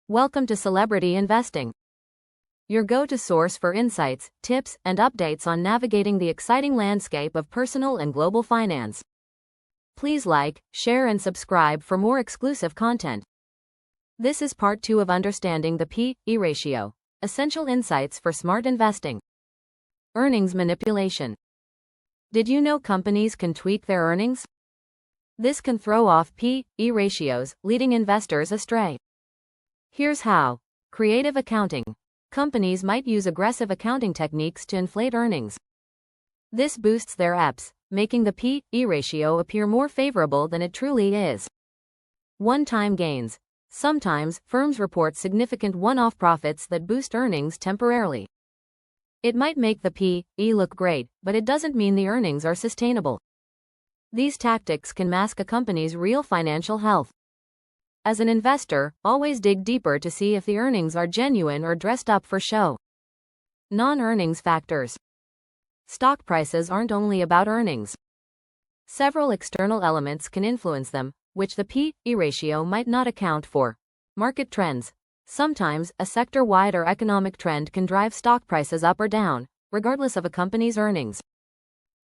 Welcome to Celebrity Investing, your go-to source for insights, tips, and updates on navigating the exciting landscape of personal and global finance. Please like, share, and subscribe for more exclusive content. This is part 2 of understanding the P/E ratio, essential insights for smart investing. Earnings manipulation. Did you know companies can tweak their earnings? This can throw off P/E ratios, leading investors astray. Here's how. Creative accounting. Companies might use aggressive accounting techniques to inflate earnings. This boosts their EPS, making the P/E ratio appear more favorable than it truly is. One-time gains. Sometimes, firms report significant one-off profits that boost earnings temporarily. It might make the P/E look great, but it doesn't mean the earnings are sustainable. These tactics can mask a company's real financial health. As an investor, always dig deeper to see if the earnings are genuine or dressed up for show. Non-earnings factors. Stock prices aren't only about earnings. Several external elements can influence them, which the P/E ratio might not account for. Market trends. Sometimes, a sector-wide or economic trend can drive stock prices up or down, regardless of a company's earnings.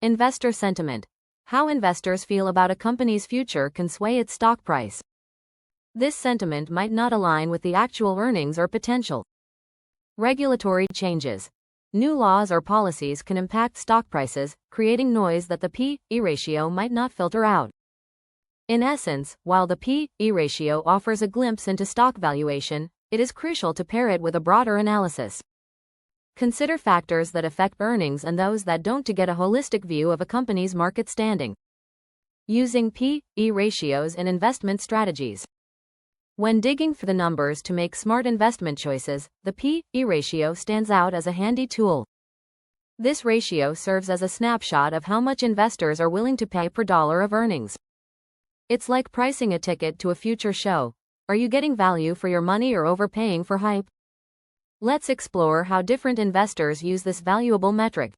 Investor sentiment. How investors feel about a company's future can sway its stock price. This sentiment might not align with the actual earnings or potential. Regulatory changes. New laws or policies can impact stock prices, creating noise that the P/E ratio might not filter out. In essence, while the P/E ratio offers a glimpse into stock valuation, it is crucial to pair it with a broader analysis. Consider factors that affect earnings and those that don't to get a holistic view of a company's market standing. Using P/E ratios in investment strategies. When digging for the numbers to make smart investment choices, the P/E ratio stands out as a handy tool. This ratio serves as a snapshot of how much investors are willing to pay per dollar of earnings. It's like pricing a ticket to a future show. Are you getting value for your money or overpaying for hype? Let's explore how different investors use this valuable metric.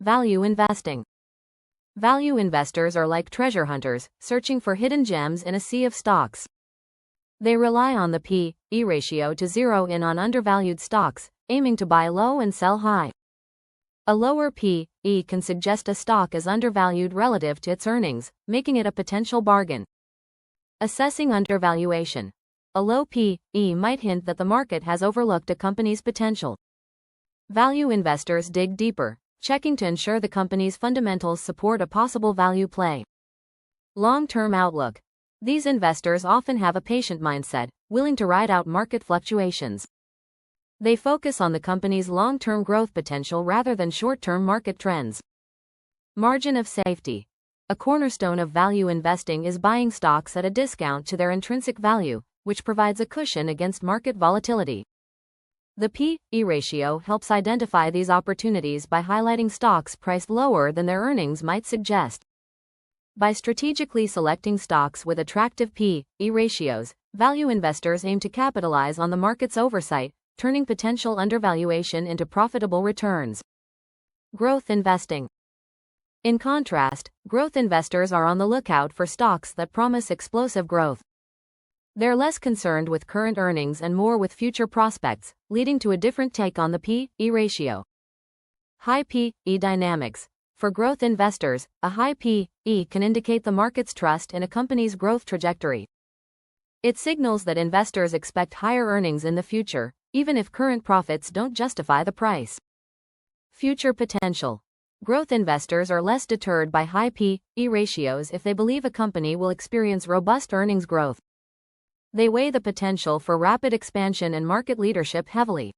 Value investing. Value investors are like treasure hunters, searching for hidden gems in a sea of stocks. They rely on the P/E ratio to zero in on undervalued stocks, aiming to buy low and sell high. A lower P/E can suggest a stock is undervalued relative to its earnings, making it a potential bargain. Assessing undervaluation. A low P/E might hint that the market has overlooked a company's potential. Value investors dig deeper, checking to ensure the company's fundamentals support a possible value play. Long-term outlook. These investors often have a patient mindset, willing to ride out market fluctuations. They focus on the company's long-term growth potential rather than short-term market trends. Margin of safety. A cornerstone of value investing is buying stocks at a discount to their intrinsic value, which provides a cushion against market volatility. The P/E ratio helps identify these opportunities by highlighting stocks priced lower than their earnings might suggest. By strategically selecting stocks with attractive P/E ratios, value investors aim to capitalize on the market's oversight, turning potential undervaluation into profitable returns. Growth investing. In contrast, growth investors are on the lookout for stocks that promise explosive growth. They're less concerned with current earnings and more with future prospects, leading to a different take on the P/E ratio. High P/E dynamics. For growth investors, a high P/E can indicate the market's trust in a company's growth trajectory. It signals that investors expect higher earnings in the future, even if current profits don't justify the price. Future potential. Growth investors are less deterred by high P/E ratios if they believe a company will experience robust earnings growth. They weigh the potential for rapid expansion and market leadership heavily.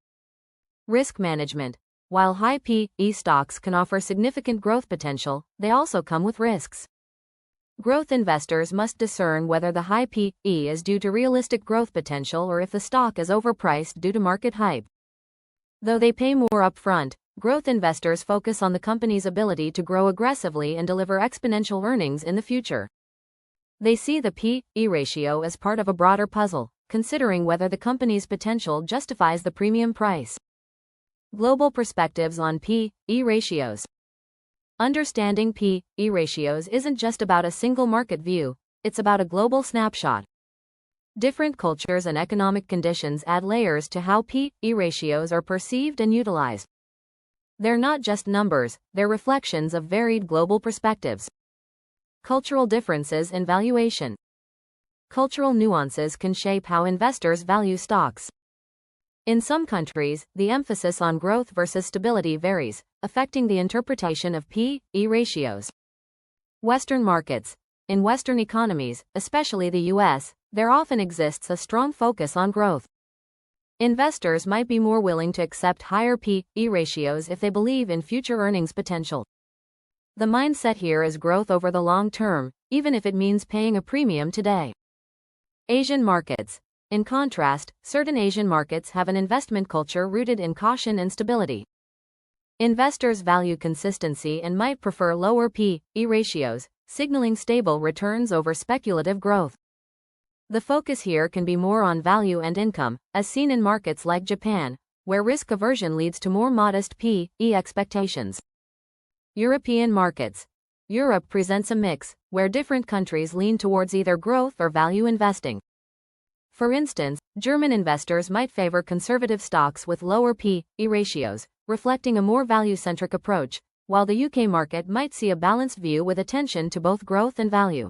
Risk management. While high P/E stocks can offer significant growth potential, they also come with risks. Growth investors must discern whether the high P/E is due to realistic growth potential or if the stock is overpriced due to market hype. Though they pay more upfront, growth investors focus on the company's ability to grow aggressively and deliver exponential earnings in the future. They see the P/E ratio as part of a broader puzzle, considering whether the company's potential justifies the premium price. Global perspectives on P/E ratios. Understanding P/E ratios isn't just about a single market view, it's about a global snapshot. Different cultures and economic conditions add layers to how P/E ratios are perceived and utilized. They're not just numbers, they're reflections of varied global perspectives. Cultural differences in valuation. Cultural nuances can shape how investors value stocks. In some countries, the emphasis on growth versus stability varies, affecting the interpretation of P/E ratios. Western markets. In Western economies, especially the US, there often exists a strong focus on growth. Investors might be more willing to accept higher P/E ratios if they believe in future earnings potential. The mindset here is growth over the long term, even if it means paying a premium today. Asian markets. In contrast, certain Asian markets have an investment culture rooted in caution and stability. Investors value consistency and might prefer lower P/E ratios, signaling stable returns over speculative growth. The focus here can be more on value and income, as seen in markets like Japan, where risk aversion leads to more modest P/E expectations. European markets. Europe presents a mix, where different countries lean towards either growth or value investing. For instance, German investors might favor conservative stocks with lower P/E ratios, reflecting a more value-centric approach, while the UK market might see a balanced view with attention to both growth and value.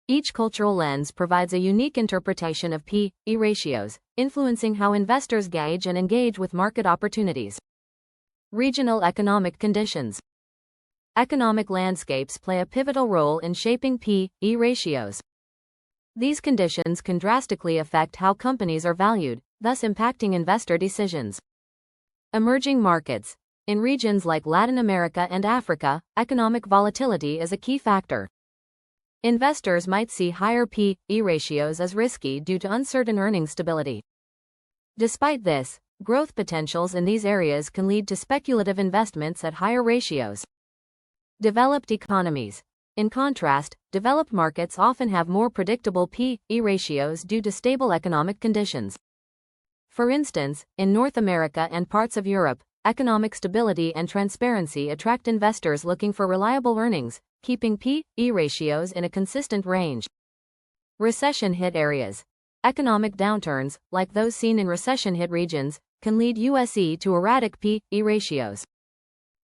Each cultural lens provides a unique interpretation of P/E ratios, influencing how investors gauge and engage with market opportunities. Regional economic conditions. Economic landscapes play a pivotal role in shaping P/E ratios. These conditions can drastically affect how companies are valued, thus impacting investor decisions. Emerging markets. In regions like Latin America and Africa, economic volatility is a key factor. Investors might see higher P/E ratios as risky due to uncertain earnings stability. Despite this, growth potentials in these areas can lead to speculative investments at higher ratios. Developed economies. In contrast, developed markets often have more predictable P/E ratios due to stable economic conditions. For instance, in North America and parts of Europe, economic stability and transparency attract investors looking for reliable earnings, keeping P/E ratios in a consistent range. Recession-hit areas. Economic downturns, like those seen in recession-hit regions, can lead USE to erratic P/E ratios.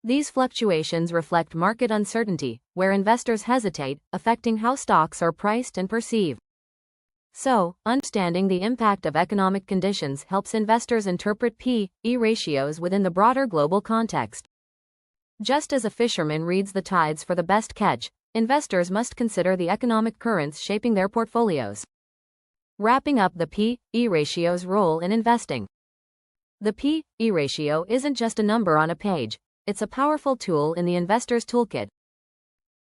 These fluctuations reflect market uncertainty, where investors hesitate, affecting how stocks are priced and perceived. So, understanding the impact of economic conditions helps investors interpret P/E ratios within the broader global context. Just as a fisherman reads the tides for the best catch, investors must consider the economic currents shaping their portfolios. Wrapping up the P/E ratio's role in investing. The P/E ratio isn't just a number on a page, it's a powerful tool in the investor's toolkit.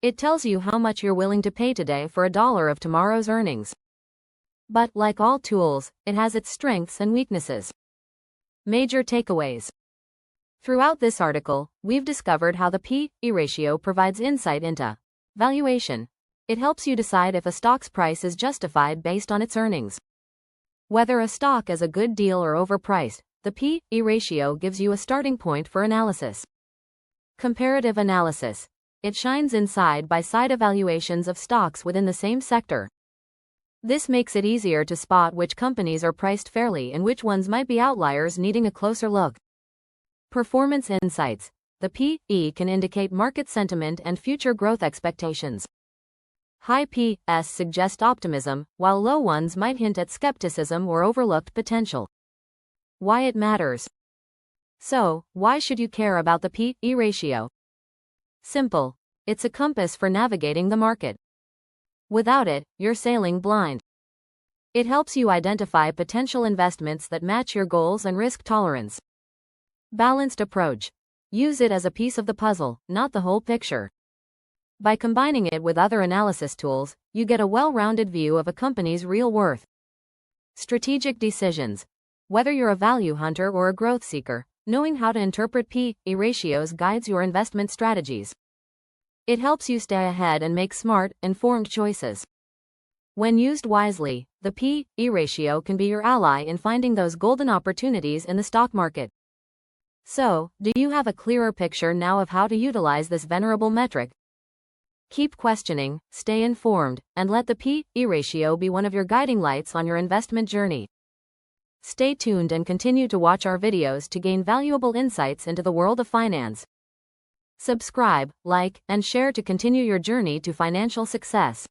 It tells you how much you're willing to pay today for a dollar of tomorrow's earnings. But, like all tools, it has its strengths and weaknesses. Major takeaways. Throughout this article, we've discovered how the P/E ratio provides insight into valuation. It helps you decide if a stock's price is justified based on its earnings. Whether a stock is a good deal or overpriced, the P/E ratio gives you a starting point for analysis. Comparative analysis. It shines in side-by-side evaluations of stocks within the same sector. This makes it easier to spot which companies are priced fairly and which ones might be outliers needing a closer look. Performance insights. The P/E can indicate market sentiment and future growth expectations. High P/S suggest optimism, while low ones might hint at skepticism or overlooked potential. Why it matters. So, why should you care about the P/E ratio? Simple. It's a compass for navigating the market. Without it, you're sailing blind. It helps you identify potential investments that match your goals and risk tolerance. Balanced approach. Use it as a piece of the puzzle, not the whole picture. By combining it with other analysis tools, you get a well-rounded view of a company's real worth. Strategic decisions. Whether you're a value hunter or a growth seeker, knowing how to interpret P/E ratios guides your investment strategies. It helps you stay ahead and make smart, informed choices. When used wisely, the P/E ratio can be your ally in finding those golden opportunities in the stock market. So, do you have a clearer picture now of how to utilize this venerable metric? Keep questioning, stay informed, and let the P/E ratio be one of your guiding lights on your investment journey. Stay tuned and continue to watch our videos to gain valuable insights into the world of finance. Subscribe, like, and share to continue your journey to financial success.